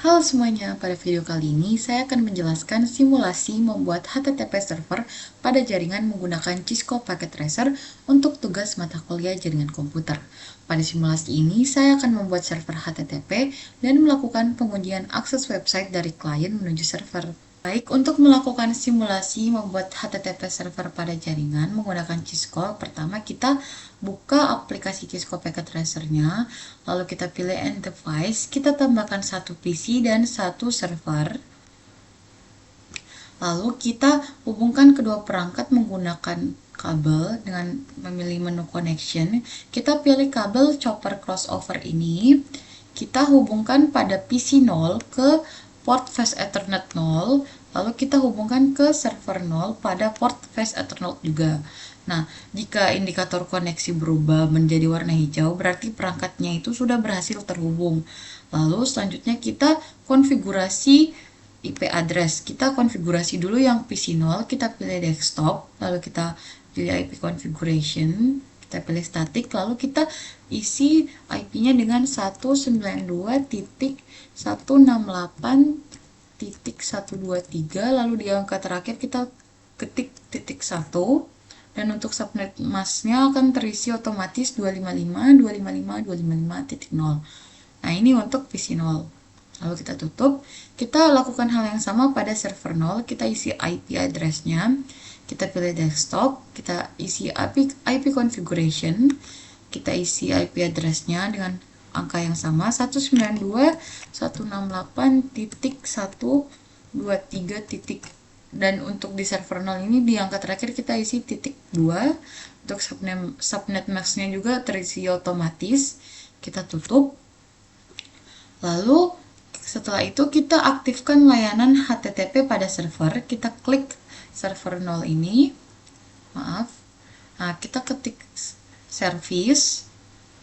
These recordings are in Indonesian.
Halo semuanya, pada video kali ini saya akan menjelaskan simulasi membuat HTTP server pada jaringan menggunakan Cisco Packet Tracer untuk tugas mata kuliah jaringan komputer. Pada simulasi ini, saya akan membuat server HTTP dan melakukan pengujian akses website dari klien menuju server. Baik, untuk melakukan simulasi membuat HTTP server pada jaringan menggunakan Cisco, pertama kita buka aplikasi Cisco Packet Tracer-nya, lalu kita pilih End Device, kita tambahkan satu PC dan satu server, lalu kita hubungkan kedua perangkat menggunakan kabel dengan memilih menu Connection. Kita pilih kabel chopper crossover ini, kita hubungkan pada PC 0 ke port Fast Ethernet 0, lalu kita hubungkan ke server 0 pada port Fast Ethernet juga. Nah, jika indikator koneksi berubah menjadi warna hijau, berarti perangkatnya itu sudah berhasil terhubung. Lalu selanjutnya kita konfigurasi IP address. Kita konfigurasi dulu yang PC0, kita pilih desktop, lalu kita pilih IP configuration, kita pilih static, lalu kita isi IP-nya dengan 192.168.123, lalu di angka terakhir kita ketik titik 1, dan untuk subnet masknya akan terisi otomatis 255.255.255.0. Nah, ini untuk PC 0. Lalu kita tutup. Kita lakukan hal yang sama pada server 0. Kita isi IP address-nya. Kita pilih desktop. Kita isi IP configuration. Kita isi IP address-nya dengan angka yang sama 192.168.123. Dan untuk di server 0 ini di angka terakhir kita isi titik 2. Untuk subnet mask-nya juga terisi otomatis. Kita tutup. Lalu setelah itu kita aktifkan layanan HTTP pada server. Kita klik server 0 ini. Maaf. Nah, kita ketik service.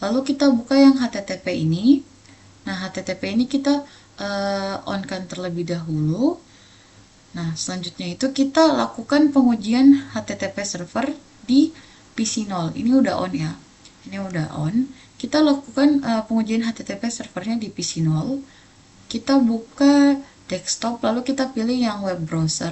Lalu kita buka yang HTTP ini. Nah, HTTP ini kita on-kan terlebih dahulu. Nah, selanjutnya itu kita lakukan pengujian HTTP server di PC 0. Ini udah on ya. Ini udah on. Kita lakukan pengujian HTTP servernya di PC 0. Kita buka desktop, lalu kita pilih yang web browser.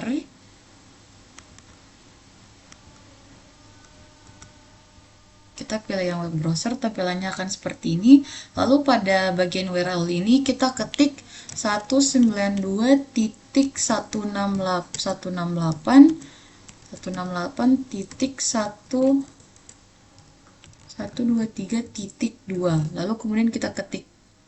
Kita pilih yang web browser, tampilannya akan seperti ini. Lalu pada bagian URL ini kita ketik 192.168.123.2. Lalu kemudian kita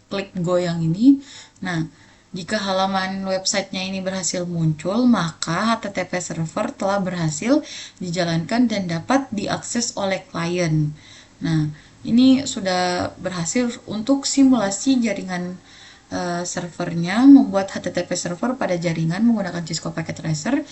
klik go yang ini. Nah, jika halaman websitenya ini berhasil muncul, maka HTTP server telah berhasil dijalankan dan dapat diakses oleh klien. Nah, ini sudah berhasil untuk simulasi jaringan servernya, membuat HTTP server pada jaringan menggunakan Cisco Packet Tracer.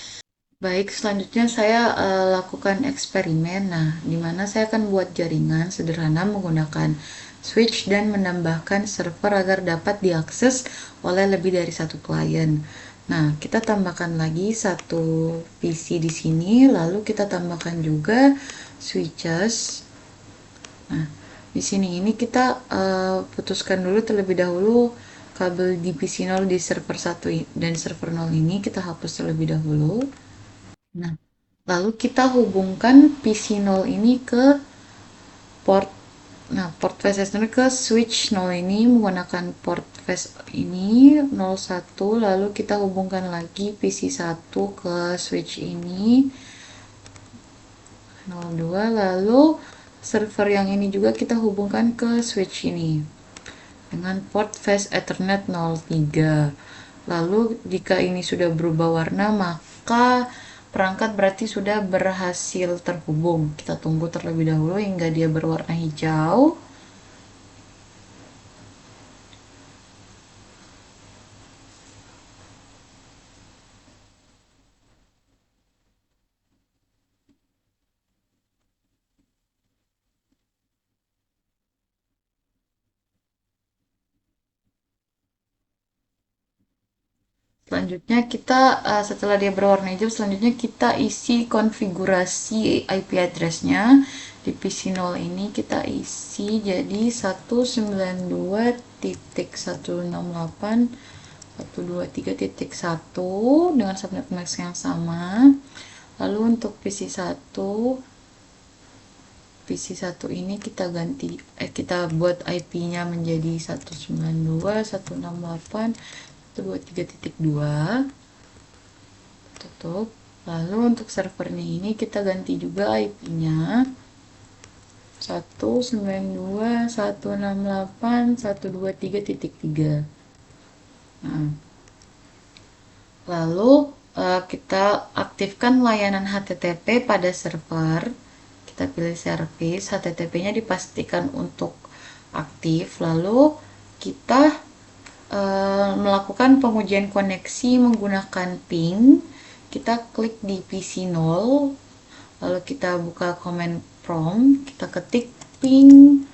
Baik, selanjutnya saya lakukan eksperimen. Nah, di mana saya akan buat jaringan sederhana menggunakan switch dan menambahkan server agar dapat diakses oleh lebih dari satu klien. Nah, kita tambahkan lagi satu PC di sini, lalu kita tambahkan juga switches. Nah, di sini ini kita putuskan dulu terlebih dahulu kabel di PC 0 di server 1 dan server 0 ini kita hapus terlebih dahulu. Nah, lalu kita hubungkan PC 0 ini ke port Fast Ethernet ke switch 0 ini menggunakan port Fast ini 01, lalu kita hubungkan lagi PC 1 ke switch ini 02, lalu server yang ini juga kita hubungkan ke switch ini dengan port Fast Ethernet 03. Lalu jika ini sudah berubah warna, maka perangkat berarti sudah berhasil terhubung. Kita tunggu terlebih dahulu hingga dia berwarna hijau. Selanjutnya kita setelah dia berwarna hijau, selanjutnya kita isi konfigurasi IP address-nya. Di PC 0 ini kita isi jadi 192.168 123.1 dengan subnet mask yang sama. Lalu untuk PC1 ini kita ganti kita buat IP-nya menjadi 192.168.123.2. Tutup. Lalu untuk servernya ini kita ganti juga IP-nya 192.168.123.3. Nah, lalu kita aktifkan layanan HTTP pada server. Kita pilih service, HTTP-nya dipastikan untuk aktif. Lalu kita melakukan pengujian koneksi menggunakan ping. Kita klik di PC0, lalu kita buka command prompt, kita ketik ping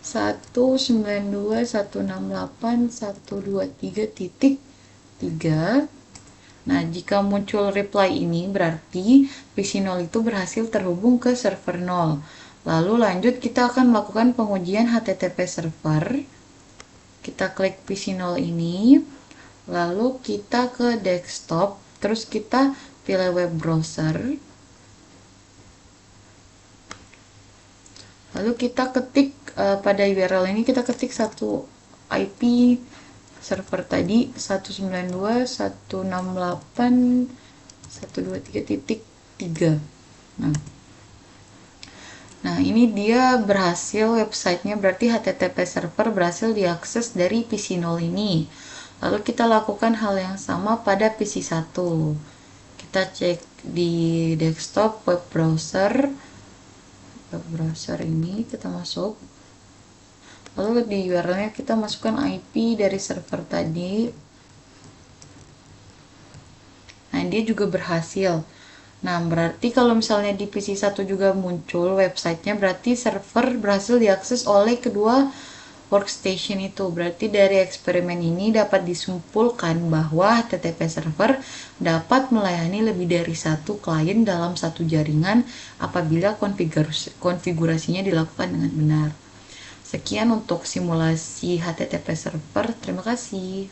192.168.123.3. Nah, jika muncul reply ini berarti PC0 itu berhasil terhubung ke server 0. Lalu lanjut kita akan melakukan pengujian HTTP server. Kita klik PC0 ini, lalu kita ke desktop, terus kita pilih web browser. Lalu kita ketik pada URL ini kita ketik satu IP server tadi 192.168.123.3. Nah, ini dia berhasil websitenya, berarti HTTP server berhasil diakses dari PC0 ini. Lalu kita lakukan hal yang sama pada PC1. Kita cek di desktop web browser ini, kita masuk. Lalu di URL-nya kita masukkan IP dari server tadi. Nah, dia juga berhasil. Nah, berarti kalau misalnya di PC1 juga muncul websitenya, berarti server berhasil diakses oleh kedua workstation itu. Berarti dari eksperimen ini dapat disimpulkan bahwa HTTP server dapat melayani lebih dari satu klien dalam satu jaringan apabila konfigurasinya dilakukan dengan benar. Sekian untuk simulasi HTTP server. Terima kasih.